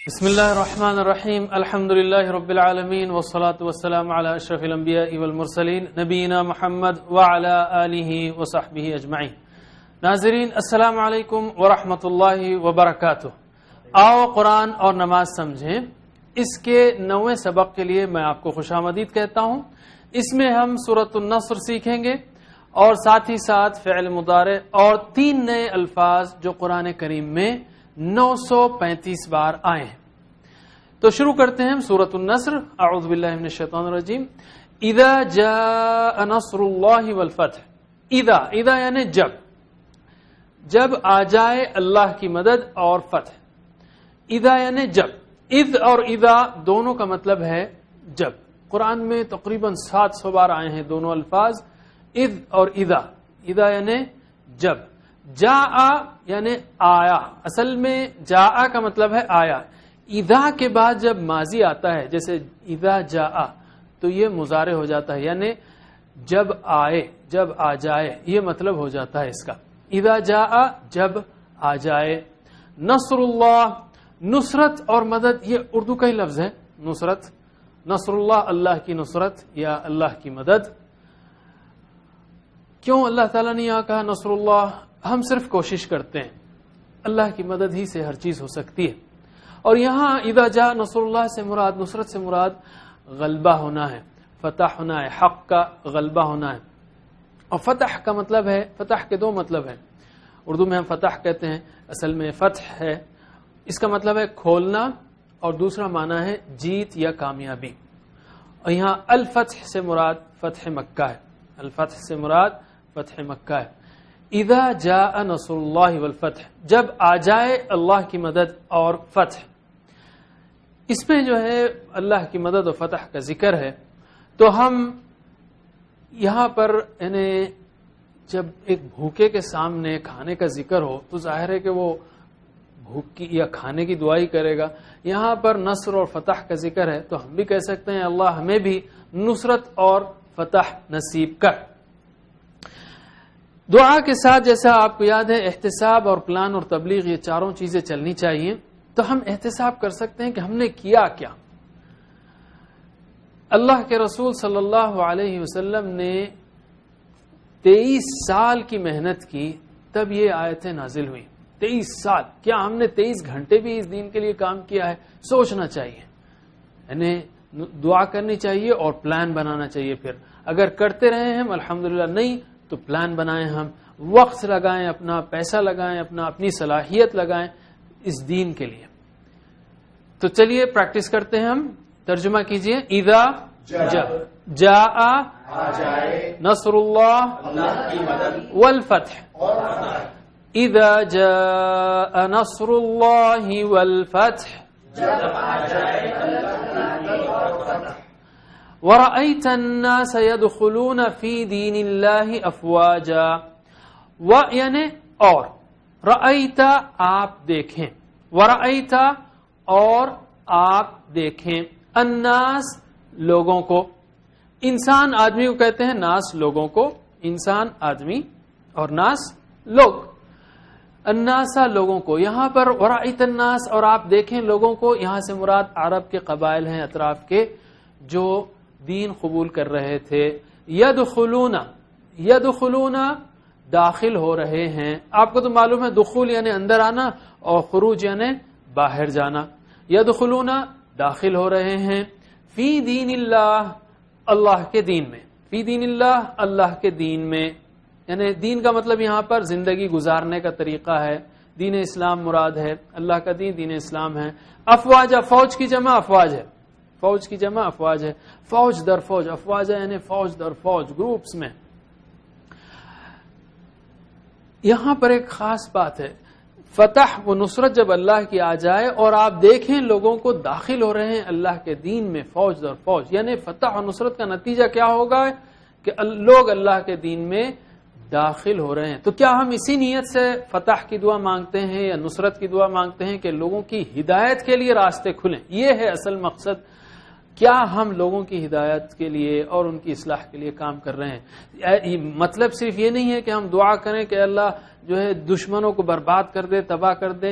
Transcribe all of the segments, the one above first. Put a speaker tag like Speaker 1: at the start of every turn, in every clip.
Speaker 1: بسم اللہ الرحمن الرحیم الحمد للہ رب العالمین والصلاة والسلام علی اشرف الانبیاء والمرسلین نبینا محمد وعلی آلہ وصحبہ اجمعین۔ ناظرین السلام علیکم ورحمۃ اللہ وبرکاتہ۔ آؤ قرآن اور نماز سمجھیں، اس کے 9ویں سبق کے لیے میں آپ کو خوش آمدید کہتا ہوں۔ اس میں ہم سورۃ النصر سیکھیں گے اور ساتھ ہی ساتھ فعل مضارع اور 3 نئے الفاظ جو قرآن کریم میں 935 بار آئے ہیں۔ تو شروع کرتے ہیں سورۃ النصر۔ اعوذ باللہ من الشیطان الرجیم۔ اذا جاء نصر اللہ والفتح۔ اذا یعنی جب آ جائے اللہ کی مدد اور فتح۔ اذا یعنی جب۔ اذ اور اذا دونوں کا مطلب ہے جب۔ قرآن میں تقریباً 700 بار آئے ہیں دونوں الفاظ اذ اور اذا۔ اذا یعنی جب۔ جاء یعنی آیا، اصل میں جاء کا مطلب ہے آیا۔ اذا کے بعد جب ماضی آتا ہے جیسے اذا جاء تو یہ مضارع ہو جاتا ہے، یعنی جب آئے، جب آ جائے، یہ مطلب ہو جاتا ہے اس کا۔ اذا جاء جب آ جائے۔ نصر اللہ، نصرت اور مدد یہ اردو کا ہی لفظ ہے۔ نصرت، نصر اللہ، اللہ کی نصرت یا اللہ کی مدد۔ کیوں اللہ تعالیٰ نے یہاں کہا نصر اللہ؟ ہم صرف کوشش کرتے ہیں، اللہ کی مدد ہی سے ہر چیز ہو سکتی ہے۔ اور یہاں اذا جاء نصر اللہ سے مراد، نصرت سے مراد غلبہ ہونا ہے، فتح ہونا ہے، حق کا غلبہ ہونا ہے۔ اور فتح کا مطلب ہے، فتح کے 2 مطلب ہیں۔ اردو میں ہم فتح کہتے ہیں، اصل میں فتح ہے، اس کا مطلب ہے کھولنا، اور دوسرا معنی ہے جیت یا کامیابی۔ اور یہاں الفتح سے مراد فتح مکہ ہے، الفتح سے مراد فتح مکہ ہے۔ اذا جاء نصر اللہ والفتح، جب آ جائے اللہ کی مدد اور فتح۔ اس میں جو ہے اللہ کی مدد و فتح کا ذکر ہے، تو ہم یہاں پر یعنی جب ایک بھوکے کے سامنے کھانے کا ذکر ہو تو ظاہر ہے کہ وہ بھوک کی یا کھانے کی دعائی کرے گا۔ یہاں پر نصر اور فتح کا ذکر ہے تو ہم بھی کہہ سکتے ہیں اللہ ہمیں بھی نصرت اور فتح نصیب کر۔ دعا کے ساتھ جیسا آپ کو یاد ہے احتساب اور پلان اور تبلیغ، یہ چاروں چیزیں چلنی چاہیے۔ تو ہم احتساب کر سکتے ہیں کہ ہم نے کیا کیا۔ اللہ کے رسول صلی اللہ علیہ وسلم نے 23 سال کی محنت کی، تب یہ آیتیں نازل ہوئی۔ 23 سال، کیا ہم نے 23 گھنٹے بھی اس دین کے لیے کام کیا ہے؟ سوچنا چاہیے، یعنی دعا کرنی چاہیے اور پلان بنانا چاہیے۔ پھر اگر کرتے رہے ہیں الحمدللہ، نہیں تو پلان بنائیں، ہم وقت لگائیں، اپنا پیسہ لگائیں، اپنی صلاحیت لگائیں اس دین کے لیے۔ تو چلیے پریکٹس کرتے ہیں، ہم ترجمہ کیجئے۔ اذا جاء نصر اللہ والفتح۔ اذا جاء نصر اللہ والفتح وَرَأَيْتَ النَّاسَ يَدْخُلُونَ فِي دِينِ اللَّهِ أَفْوَاجًا، یعنی اور رأیت آپ دیکھیں، وَرَأَيْتَ اور آپ دیکھیں، الناس لوگوں کو، انسان آدمی کو کہتے ہیں، ناس لوگوں کو، انسان آدمی اور ناس لوگ، الناس لوگوں کو۔ یہاں پر وَرَأَيْتَ الناس اور آپ دیکھیں لوگوں کو، یہاں سے مراد عرب کے قبائل ہیں اطراف کے جو دین قبول کر رہے تھے۔ یدخلون داخل ہو رہے ہیں۔ آپ کو تو معلوم ہے دخول یعنی اندر آنا اور خروج یعنی باہر جانا۔ یدخلون داخل ہو رہے ہیں، فی دین اللہ اللہ کے دین میں، فی دین اللہ اللہ کے دین میں، یعنی دین کا مطلب یہاں پر زندگی گزارنے کا طریقہ ہے، دین اسلام مراد ہے، اللہ کا دین دین اسلام ہے۔ افواجا، فوج کی جمع افواج ہے، فوج کی جمع افواج ہے، فوج در فوج، افواج یعنی فوج در فوج، گروپس میں۔ یہاں پر ایک خاص بات ہے، فتح و نصرت جب اللہ کی آ جائے اور آپ دیکھیں لوگوں کو داخل ہو رہے ہیں اللہ کے دین میں فوج در فوج، یعنی فتح و نصرت کا نتیجہ کیا ہوگا کہ لوگ اللہ کے دین میں داخل ہو رہے ہیں۔ تو کیا ہم اسی نیت سے فتح کی دعا مانگتے ہیں یا نصرت کی دعا مانگتے ہیں کہ لوگوں کی ہدایت کے لیے راستے کھلیں؟ یہ ہے اصل مقصد۔ کیا ہم لوگوں کی ہدایت کے لیے اور ان کی اصلاح کے لیے کام کر رہے ہیں؟ مطلب صرف یہ نہیں ہے کہ ہم دعا کریں کہ اللہ جو ہے دشمنوں کو برباد کر دے، تباہ کر دے۔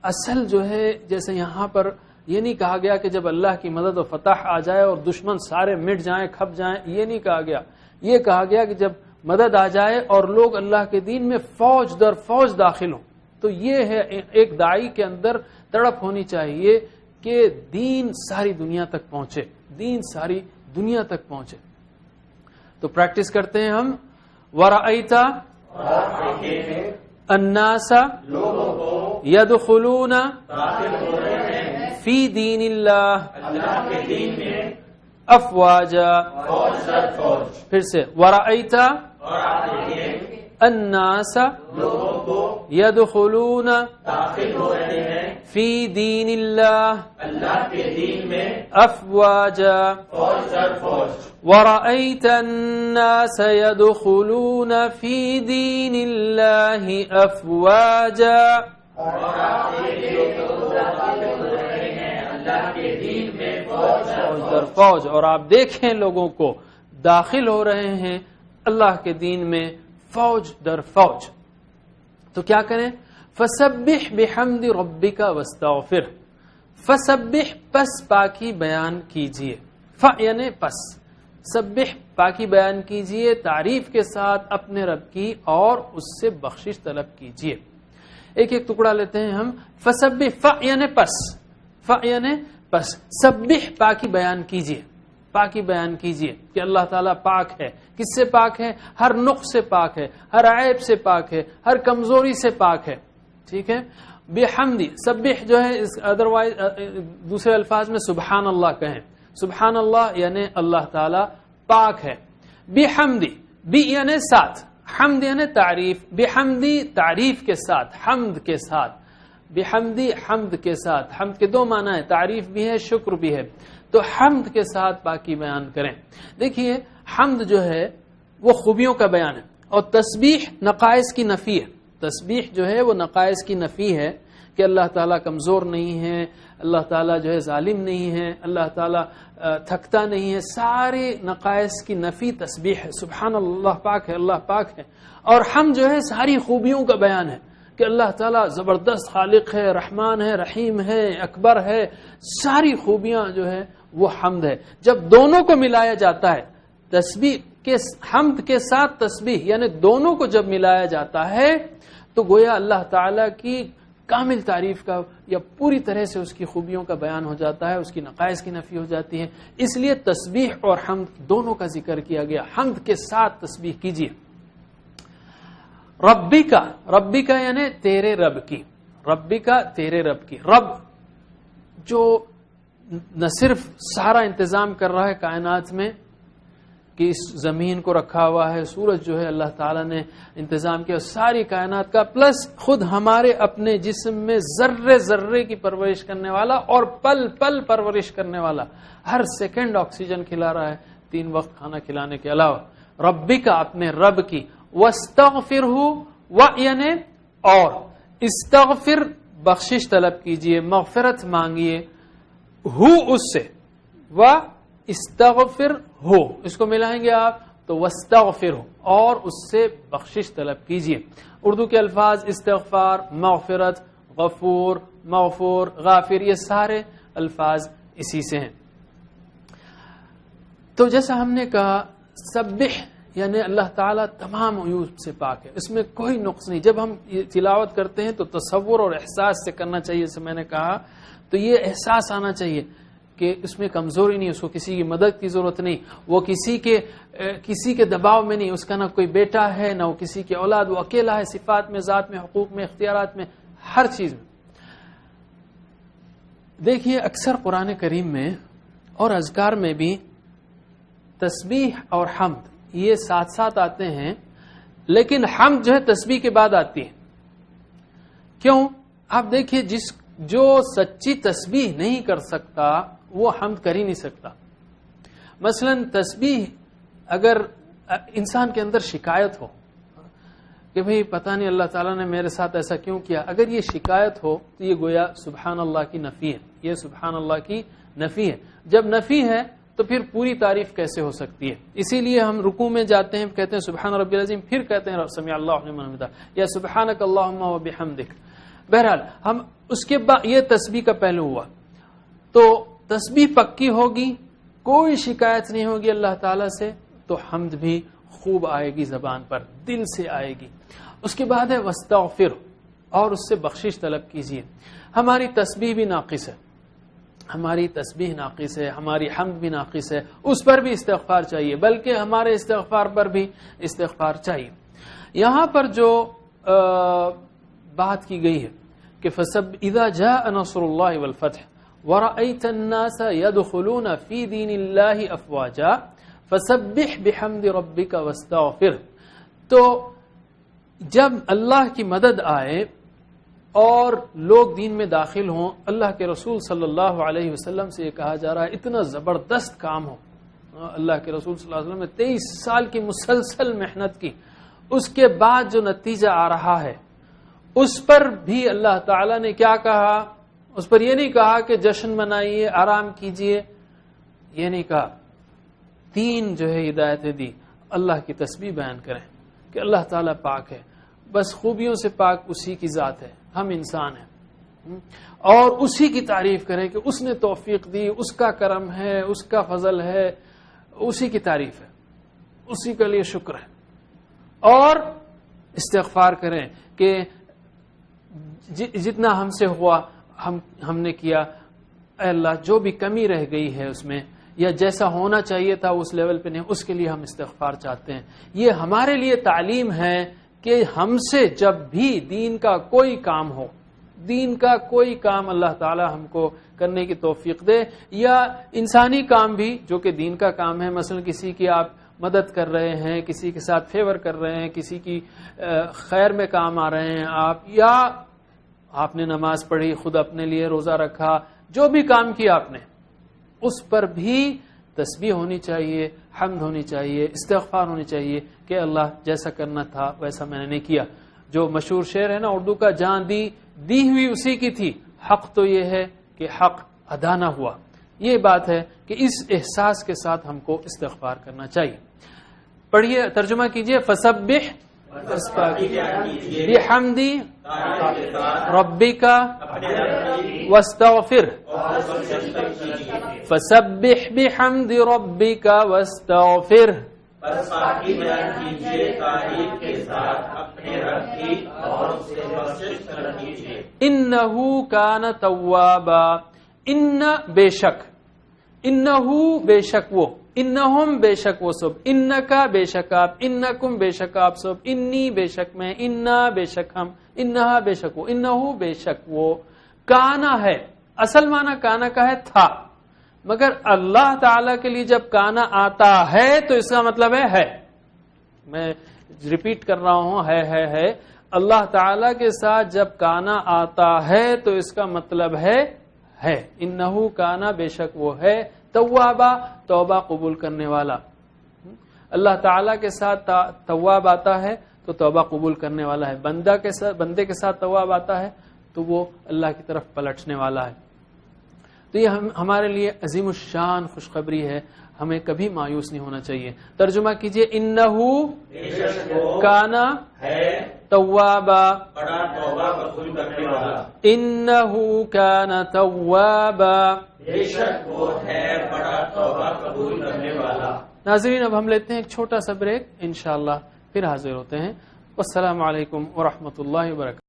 Speaker 1: اصل جو ہے جیسے یہاں پر یہ نہیں کہا گیا کہ جب اللہ کی مدد و فتح آ جائے اور دشمن سارے مٹ جائیں کھپ جائیں، یہ نہیں کہا گیا. یہ کہا گیا کہ جب مدد آ جائے اور لوگ اللہ کے دین میں فوج در فوج داخل ہوں. تو یہ ہے ایک داعی کے اندر تڑپ ہونی چاہیے کہ دین ساری دنیا تک پہنچے، دین ساری دنیا تک پہنچے. تو پریکٹس کرتے ہیں ہم. وَرَأَيْتَ النَّاسَ يَدْخُلُونَ فِي دِينِ اللَّهِ افواجا. پھر سے وَرَأَيْتَ النَّاسَ يَدْخُلُونَ فِي دِينِ اللَّهِ افواجا. وَرَأَيْتَ النَّاسَ يَدْخُلُونَ فِي دِينِ اللَّهِ افواجا. فوج در فوج، اور آپ دیکھیں لوگوں کو داخل ہو رہے ہیں اللہ کے دین میں فوج در فوج. تو کیا کریں؟ فسبح بحمد ربک واستغفر. فسبح پس پاکی بیان کیجئے. یعنی پس سبح پاکی بیان کیجئے تعریف کے ساتھ اپنے رب کی اور اس سے بخشش طلب کیجئے. ایک ایک ٹکڑا لیتے ہیں ہم. فسبح یعنی پس، یعنی پس سبح پاکی بیان کیجئے. پاکی بیان کیجئے کہ اللہ تعالیٰ پاک ہے. کس سے پاک ہے؟ ہر نقص سے پاک ہے، ہر عیب سے پاک ہے، ہر کمزوری سے پاک ہے. ٹھیک ہے. بحمدی سبح جو ہے ادروائز دوسرے الفاظ میں سبحان اللہ کہیں. سبحان اللہ یعنی اللہ تعالیٰ پاک ہے. بحمدی بی یعنی ساتھ، حمد یعنی تعریف. بحمدی تعریف کے ساتھ، حمد کے ساتھ. بحمدی حمد کے ساتھ. حمد کے دو معنی ہے، تعریف بھی ہے شکر بھی ہے. تو حمد کے ساتھ پاکی بیان کریں. دیکھیے حمد جو ہے وہ خوبیوں کا بیان ہے، اور تسبیح نقائص کی نفی ہے. تسبیح جو ہے وہ نقائص کی نفی ہے کہ اللہ تعالیٰ کمزور نہیں ہے، اللہ تعالیٰ جو ہے ظالم نہیں ہے، اللہ تعالیٰ تھکتا نہیں ہے. سارے نقائص کی نفی تسبیح ہے. سبحان اللہ پاک ہے، اللہ پاک ہے. اور حمد جو ہے ساری خوبیوں کا بیان ہے کہ اللہ تعالیٰ زبردست خالق ہے، رحمان ہے، رحیم ہے، اکبر ہے. ساری خوبیاں جو ہے وہ حمد ہے. جب دونوں کو ملایا جاتا ہے، تسبیح کے حمد کے ساتھ تسبیح یعنی دونوں کو جب ملایا جاتا ہے تو گویا اللہ تعالیٰ کی کامل تعریف کا یا پوری طرح سے اس کی خوبیوں کا بیان ہو جاتا ہے، اس کی نقائص کی نفی ہو جاتی ہے. اس لیے تسبیح اور حمد دونوں کا ذکر کیا گیا. حمد کے ساتھ تسبیح کیجیے. ربی کا یعنی تیرے رب کی. ربی کا تیرے رب کی. رب جو نہ صرف سارا انتظام کر رہا ہے کائنات میں کہ اس زمین کو رکھا ہوا ہے، سورج جو ہے اللہ تعالیٰ نے انتظام کیا ساری کائنات کا، پلس خود ہمارے اپنے جسم میں ذرے ذرے کی پرورش کرنے والا اور پل پل پرورش کرنے والا، ہر سیکنڈ آکسیجن کھلا رہا ہے 3 وقت کھانا کھلانے کے علاوہ. ربی کا اپنے رب کی. واستغفرہ یعنی اور استغفر بخشش طلب کیجئے، مغفرت مانگیے. ہو اس سے و استغفر ہو اس کو ملائیں گے آپ تو واستغفر ہو اور اس سے بخشش طلب کیجئے. اردو کے الفاظ استغفار، مغفرت، غفور، مغفور، غافر یہ سارے الفاظ اسی سے ہیں. تو جیسا ہم نے کہا سبح یعنی اللہ تعالیٰ تمام عیوب سے پاک ہے، اس میں کوئی نقص نہیں. جب ہم تلاوت کرتے ہیں تو تصور اور احساس سے کرنا چاہیے. جیسے میں نے کہا تو یہ احساس آنا چاہیے کہ اس میں کمزوری نہیں، اس کو کسی کی مدد کی ضرورت نہیں، وہ کسی کے دباؤ میں نہیں، اس کا نہ کوئی بیٹا ہے نہ وہ کسی کی اولاد، وہ اکیلا ہے صفات میں، ذات میں، حقوق میں، اختیارات میں، ہر چیز میں. دیکھیے اکثر قرآن کریم میں اور اذکار میں بھی تسبیح اور حمد یہ ساتھ ساتھ آتے ہیں، لیکن حمد جو ہے تسبیح کے بعد آتی ہے. کیوں؟ آپ دیکھیے جو سچی تسبیح نہیں کر سکتا وہ حمد کر ہی نہیں سکتا. مثلا تسبیح اگر انسان کے اندر شکایت ہو کہ بھئی پتہ نہیں اللہ تعالیٰ نے میرے ساتھ ایسا کیوں کیا، اگر یہ شکایت ہو تو یہ گویا سبحان اللہ کی نفی ہے. یہ سبحان اللہ کی نفی ہے. جب نفی ہے تو پھر پوری تعریف کیسے ہو سکتی ہے؟ اسی لیے ہم رکوع میں جاتے ہیں کہتے ہیں سبحان ربی العظیم، پھر کہتے ہیں سمیع اللہ لمن حمدہ یا سبحانک اللہم و بحمدک. بہرحال ہم اس کے بعد یہ تسبیح کا پہلو ہوا، تو تسبیح پکی ہوگی، کوئی شکایت نہیں ہوگی اللہ تعالی سے، تو حمد بھی خوب آئے گی زبان پر، دل سے آئے گی۔ اس کے بعد ہے واستغفر، اور اس سے بخشش طلب کیجیے۔ ہماری تسبیح بھی ناقص ہے، ہماری تسبیح ناقص ہے، ہماری حمد بھی ناقص ہے، اس پر بھی استغفار چاہیے، بلکہ ہمارے استغفار پر بھی استغفار چاہیے۔ یہاں پر جو بات کی گئی ہے کہ اذا جاء نصر اللہ والفتح ورأيت الناس يدخلون في دين الله افواجا فسبح بحمد ربك واستغفر، تو جب اللہ کی مدد آئے اور لوگ دین میں داخل ہوں، اللہ کے رسول صلی اللہ علیہ وسلم سے یہ کہا جا رہا ہے اتنا زبردست کام ہو، اللہ کے رسول صلی اللہ علیہ وسلم نے 23 سال کی مسلسل محنت کی، اس کے بعد جو نتیجہ آ رہا ہے اس پر بھی اللہ تعالیٰ نے کیا کہا؟ اس پر یہ نہیں کہا کہ جشن منائیے، آرام کیجئے، یہ نہیں کہا۔ 3 جو ہے ہدایتیں دی، اللہ کی تسبیح بیان کریں کہ اللہ تعالیٰ پاک ہے، بس خوبیوں سے پاک اسی کی ذات ہے، ہم انسان ہیں، اور اسی کی تعریف کریں کہ اس نے توفیق دی، اس کا کرم ہے، اس کا فضل ہے، اسی کی تعریف ہے، اسی کے لیے شکر ہے، اور استغفار کریں کہ جتنا ہم سے ہوا ہم نے کیا، اے اللہ جو بھی کمی رہ گئی ہے اس میں، یا جیسا ہونا چاہیے تھا اس لیول پہ نہیں، اس کے لیے ہم استغفار چاہتے ہیں۔ یہ ہمارے لیے تعلیم ہے کہ ہم سے جب بھی دین کا کوئی کام ہو، دین کا کوئی کام اللہ تعالی ہم کو کرنے کی توفیق دے، یا انسانی کام بھی جو کہ دین کا کام ہے، مثلا کسی کی آپ مدد کر رہے ہیں، کسی کے ساتھ فیور کر رہے ہیں، کسی کی خیر میں کام آ رہے ہیں آپ، یا آپ نے نماز پڑھی، خود اپنے لیے روزہ رکھا، جو بھی کام کیا آپ نے، اس پر بھی تسبیح ہونی چاہیے، حمد ہونی چاہیے، استغفار ہونی چاہیے کہ اللہ جیسا کرنا تھا ویسا میں نے نہیں کیا۔ جو مشہور شعر ہے نا اردو کا، جان دی ہوئی اسی کی تھی، حق تو یہ ہے کہ حق ادا نہ ہوا۔ یہ بات ہے کہ اس احساس کے ساتھ ہم کو استغفار کرنا چاہیے۔ پڑھیے، ترجمہ کیجئے، فسبح بحمدی ربک واستغفر، فسبح بحمد ربک واستغفر، انہ کان توابا، ان بے شک، انہو بے شک وہ، انہم بے شک وہ سب، انکا بے شک آپ، انکم بے شک آپ سب، انی بے شک میں، انا بے شک ہم، انہا بے شک وہ، انہو بے شک وہ، کانا ہے، اصل معنی کانا کا ہے تھا، مگر اللہ تعالی کے لیے جب کانا آتا ہے تو اس کا مطلب ہے میں ریپیٹ کر رہا ہوں، ہے اللہ تعالی کے ساتھ جب کانا آتا ہے تو اس کا مطلب ہے انہو کانا بے شک وہ ہے، توابا توبہ قبول کرنے والا۔ اللہ تعالیٰ کے ساتھ تواب آتا ہے تو توبہ قبول کرنے والا ہے، بندے کے ساتھ تواب آتا ہے تو وہ اللہ کی طرف پلٹنے والا ہے۔ تو یہ ہمارے لیے عظیم الشان خوشخبری ہے، ہمیں کبھی مایوس نہیں ہونا چاہیے۔ ترجمہ کیجئے، انہو کانا توابا، انہو کانا توابا، بے شک وہ ہے بڑا توبہ قبول کرنے والا۔ ناظرین، اب ہم لیتے ہیں ایک چھوٹا سا بریک، انشاءاللہ پھر حاضر ہوتے ہیں۔ والسلام علیکم ورحمۃ اللہ وبرکاتہ۔